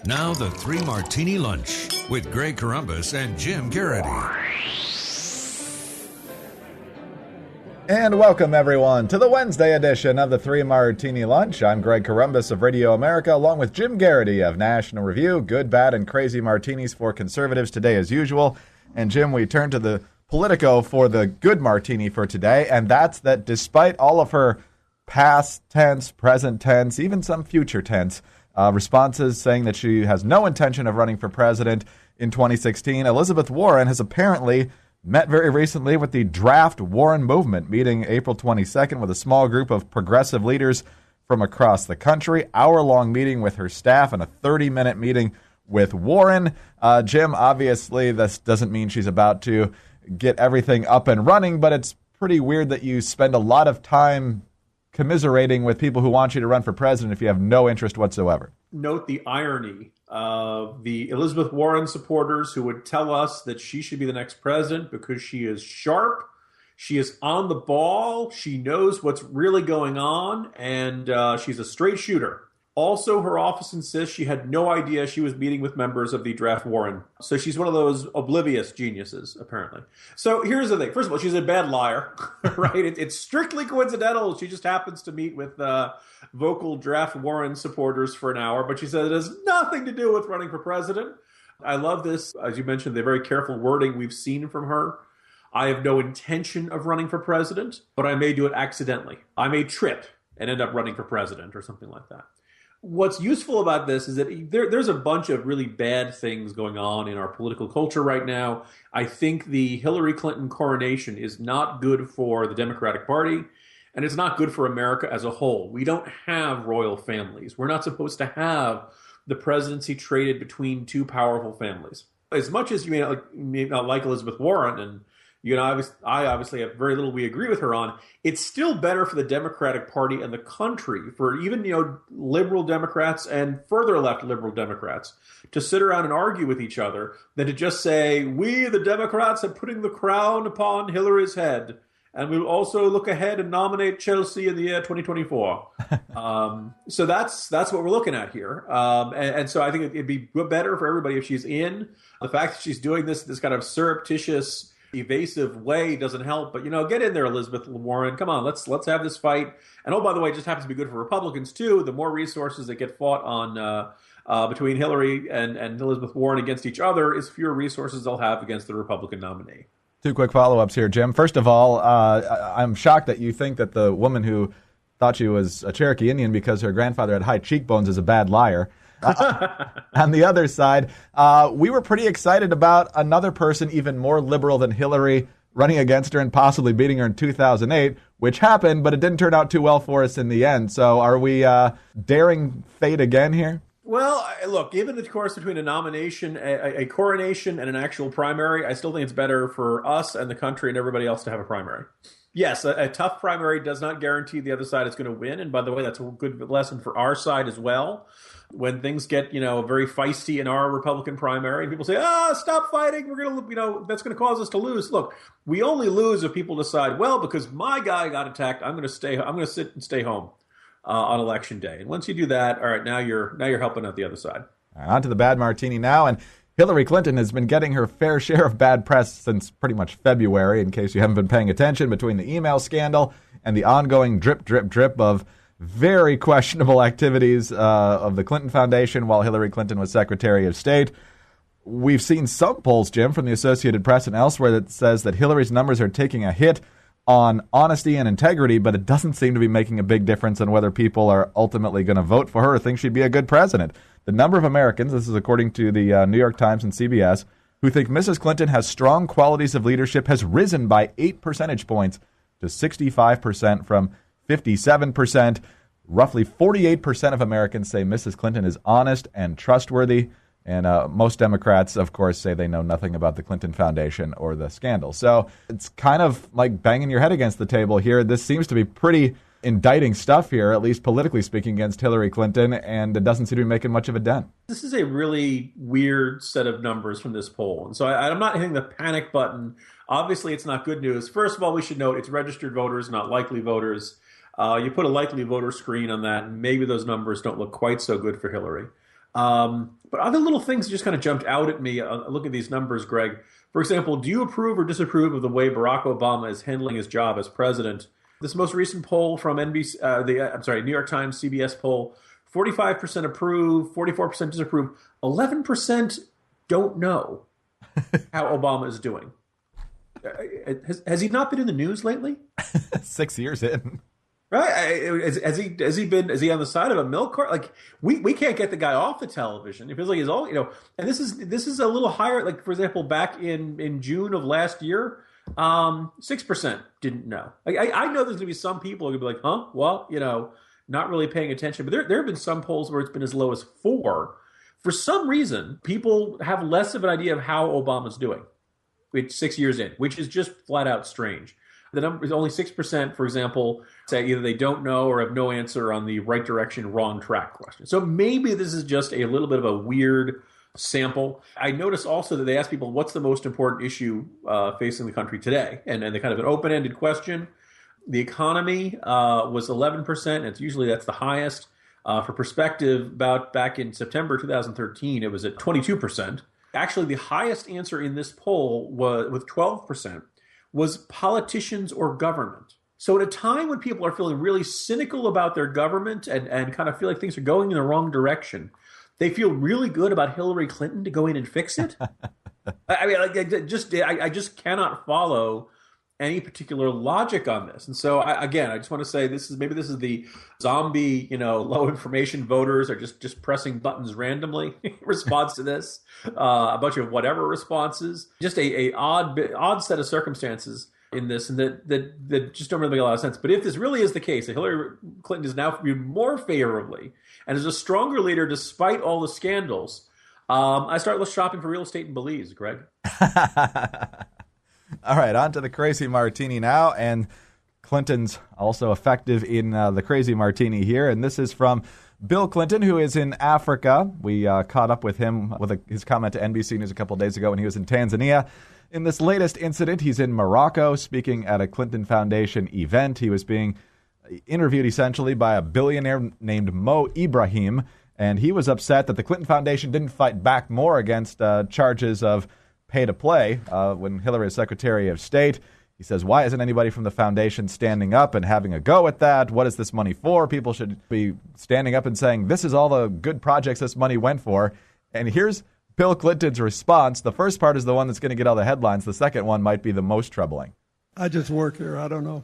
Now the Three Martini Lunch with Greg Corombos and Jim Geraghty. And welcome, everyone, to the Wednesday edition of the Three Martini Lunch. I'm Greg Corombos of Radio America, along with Jim Geraghty of National Review. Good, bad, and crazy martinis for conservatives today, as usual. And, Jim, we turn to the Politico for the good martini for today, and that's that despite all of her past tense, present tense, even some future tense responses saying that she has no intention of running for president in 2016, Elizabeth Warren has apparently met very recently with the Draft Warren movement, meeting April 22nd with a small group of progressive leaders from across the country. Hour-long meeting with her staff and a 30-minute meeting with Warren. Jim, obviously this doesn't mean she's about to get everything up and running, but it's pretty weird that you spend a lot of time commiserating with people who want you to run for president if you have no interest whatsoever. Note the irony of the Elizabeth Warren supporters who would tell us that she should be the next president because she is sharp, she is on the ball, she knows what's really going on, and she's a straight shooter. Also, her office insists she had no idea she was meeting with members of the Draft Warren. So she's one of those oblivious geniuses, apparently. So here's the thing. First of all, she's a bad liar, right? It's strictly coincidental. She just happens to meet with vocal Draft Warren supporters for an hour, but she said it has nothing to do with running for president. I love this. As you mentioned, the very careful wording we've seen from her. I have no intention of running for president, but I may do it accidentally. I may trip and end up running for president or something like that. What's useful about this is that there's a bunch of really bad things going on in our political culture right now. I think the Hillary Clinton coronation is not good for the Democratic Party, and it's not good for America as a whole. We don't have royal families. We're not supposed to have the presidency traded between two powerful families. As much as you may not like Elizabeth Warren, and I obviously have very little we agree with her on, it's still better for the Democratic Party and the country, for even liberal Democrats and further left liberal Democrats, to sit around and argue with each other than to just say, we, the Democrats, are putting the crown upon Hillary's head, and we'll also look ahead and nominate Chelsea in the year 2024. So that's what we're looking at here. And so I think it'd be better for everybody if she's in. The fact that she's doing this kind of surreptitious, evasive way doesn't help, but get in there, Elizabeth Warren. Come on, let's have this fight. And oh, by the way, it just happens to be good for Republicans too. The more resources that get fought on between Hillary and Elizabeth Warren against each other, is fewer resources they'll have against the Republican nominee. Two quick follow-ups here, Jim. First of all, I'm shocked that you think that the woman who thought she was a Cherokee Indian because her grandfather had high cheekbones is a bad liar. On the other side, we were pretty excited about another person even more liberal than Hillary running against her and possibly beating her in 2008, which happened, but it didn't turn out too well for us in the end. So are we daring fate again here? Well, look, given the course between a nomination, a coronation, and an actual primary, I still think it's better for us and the country and everybody else to have a primary. Yes, a tough primary does not guarantee the other side is going to win. And by the way, that's a good lesson for our side as well. When things get, very feisty in our Republican primary, and people say, stop fighting, we're going to, that's going to cause us to lose. Look, we only lose if people decide, well, because my guy got attacked, I'm going to sit and stay home on election day. And once you do that, all right, now you're helping out the other side. On to the bad martini now. And Hillary Clinton has been getting her fair share of bad press since pretty much February, in case you haven't been paying attention, between the email scandal and the ongoing drip of very questionable activities of the Clinton Foundation while Hillary Clinton was Secretary of State. We've seen some polls, Jim, from the Associated Press and elsewhere that says that Hillary's numbers are taking a hit on honesty and integrity, but it doesn't seem to be making a big difference on whether people are ultimately going to vote for her or think she'd be a good president. The number of Americans, this is according to the New York Times and CBS, who think Mrs. Clinton has strong qualities of leadership has risen by 8 percentage points to 65% from 57%. Roughly 48% of Americans say Mrs. Clinton is honest and trustworthy. And most Democrats, of course, say they know nothing about the Clinton Foundation or the scandal. So it's kind of like banging your head against the table here. This seems to be pretty indicting stuff here, at least politically speaking, against Hillary Clinton, and it doesn't seem to be making much of a dent. This is a really weird set of numbers from this poll. And so I'm not hitting the panic button. Obviously, it's not good news. First of all, we should note it's registered voters, not likely voters. You put a likely voter screen on that, and maybe those numbers don't look quite so good for Hillary. But other little things just kind of jumped out at me. Look at these numbers, Greg. For example, do you approve or disapprove of the way Barack Obama is handling his job as president? This most recent poll from New York Times CBS poll, 45% approve, 44% disapprove, 11% don't know how Obama is doing. Has he not been in the news lately? 6 years in. Right? Has he on the side of a milk cart? Like we can't get the guy off the television. It feels like he's all, and this is a little higher. Like, for example, back in June of last year, 6% didn't know. I know there's gonna be some people who are gonna be like, huh? Well, not really paying attention. But there have been some polls where it's been as low as 4. For some reason, people have less of an idea of how Obama's doing. It's 6 years in, which is just flat out strange. The number is only 6%, for example, say either they don't know or have no answer on the right direction, wrong track question. So maybe this is just a little bit of a weird sample. I noticed also that they asked people, what's the most important issue facing the country today? And they kind of an open-ended question. The economy was 11%. That's the highest. For perspective, about back in September 2013, it was at 22%. Actually, the highest answer in this poll was with 12%. Was politicians or government. So at a time when people are feeling really cynical about their government and kind of feel like things are going in the wrong direction, they feel really good about Hillary Clinton to go in and fix it. I just cannot follow any particular logic on this. And so I just want to say this is the zombie, low information voters are just pressing buttons randomly in response to this. A bunch of whatever responses, just a odd set of circumstances in this, and that just don't really make a lot of sense. But if this really is the case, that Hillary Clinton is now viewed more favorably and is a stronger leader despite all the scandals, I start shopping for real estate in Belize, Greg. All right, on to the Crazy Martini now, and Clinton's also effective in the Crazy Martini here, and this is from Bill Clinton, who is in Africa. We caught up with him with his comment to NBC News a couple of days ago when he was in Tanzania. In this latest incident, he's in Morocco speaking at a Clinton Foundation event. He was being interviewed essentially by a billionaire named Mo Ibrahim, and he was upset that the Clinton Foundation didn't fight back more against charges of pay to play when Hillary was Secretary of State. He says, why isn't anybody from the foundation standing up and having a go at that? What is this money for? People should be standing up and saying, this is all the good projects this money went for. And here's Bill Clinton's response. The first part is the one that's going to get all the headlines. The second one might be the most troubling. I just work here. I don't know.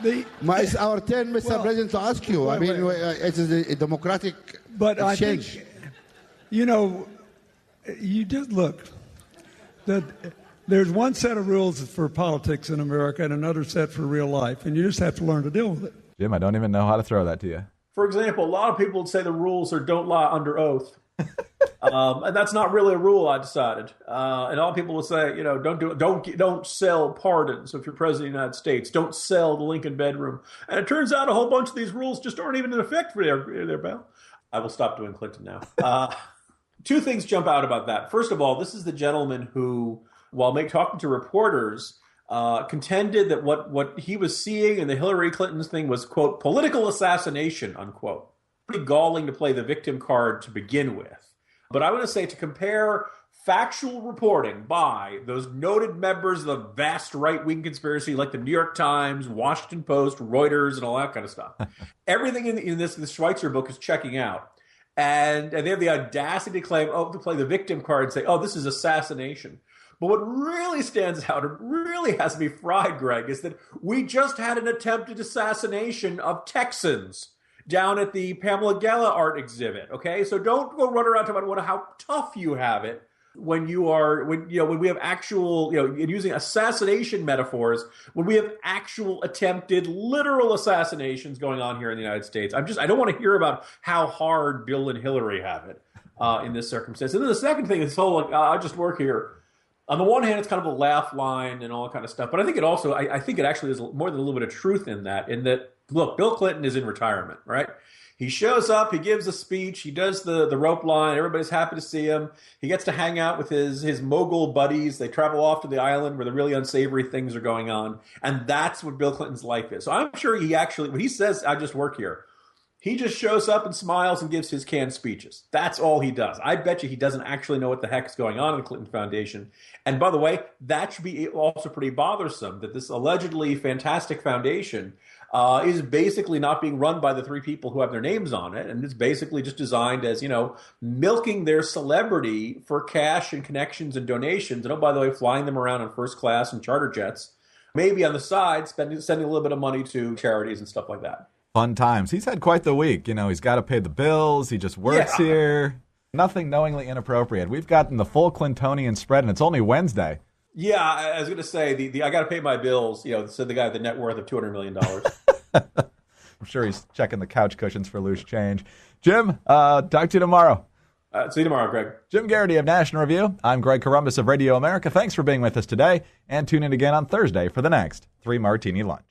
It's our turn, Mr. President, to ask you. It is a democratic exchange. I think, you just look. There's one set of rules for politics in America and another set for real life, and you just have to learn to deal with it. Jim, I don't even know how to throw that to you. For example, a lot of people would say the rules are don't lie under oath. And that's not really a rule, I decided. And all people will say, don't sell pardons. So if you're president of the United States, don't sell the Lincoln bedroom. And it turns out a whole bunch of these rules just aren't even in effect for their bill. I will stop doing Clinton now. Two things jump out about that. First of all, this is the gentleman who, while talking to reporters, contended that what he was seeing in the Hillary Clinton thing was, quote, political assassination, unquote. Pretty galling to play the victim card to begin with. But I want to say, to compare factual reporting by those noted members of the vast right-wing conspiracy like the New York Times, Washington Post, Reuters, and all that kind of stuff, everything in this Schweitzer book is checking out. And they have the audacity to claim, to play the victim card and say, this is assassination. But what really stands out and really has to be fried, Greg, is that we just had an attempted assassination of Texans down at the Pamela Gala art exhibit. Okay, so don't go run around talking about how tough you have it when we have actual, using assassination metaphors, when we have actual attempted literal assassinations going on here in the United States. I don't want to hear about how hard Bill and Hillary have it in this circumstance. And then the second thing is this whole, I just work here. On the one hand, it's kind of a laugh line and all that kind of stuff. But I think it also, I think it actually is more than a little bit of truth in that, look, Bill Clinton is in retirement, right? He shows up, he gives a speech, he does the rope line, everybody's happy to see him. He gets to hang out with his mogul buddies. They travel off to the island where the really unsavory things are going on. And that's what Bill Clinton's life is. So I'm sure he actually, when he says, I just work here, He just shows up and smiles and gives his canned speeches. That's all he does. I bet you he doesn't actually know what the heck is going on in the Clinton Foundation. And by the way, that should be also pretty bothersome, that this allegedly fantastic foundation is basically not being run by the three people who have their names on it. And it's basically just designed as, milking their celebrity for cash and connections and donations. And, oh, by the way, flying them around on first class and charter jets. Maybe on the side, sending a little bit of money to charities and stuff like that. Fun times. He's had quite the week. He's got to pay the bills. He just works here. Nothing knowingly inappropriate. We've gotten the full Clintonian spread, and it's only Wednesday. Yeah, I was going to say, the I got to pay my bills, so the guy with the net worth of $200 million. I'm sure he's checking the couch cushions for loose change. Jim, talk to you tomorrow. See you tomorrow, Greg. Jim Geraghty of National Review. I'm Greg Corombos of Radio America. Thanks for being with us today, and tune in again on Thursday for the next 3 Martini Lunch.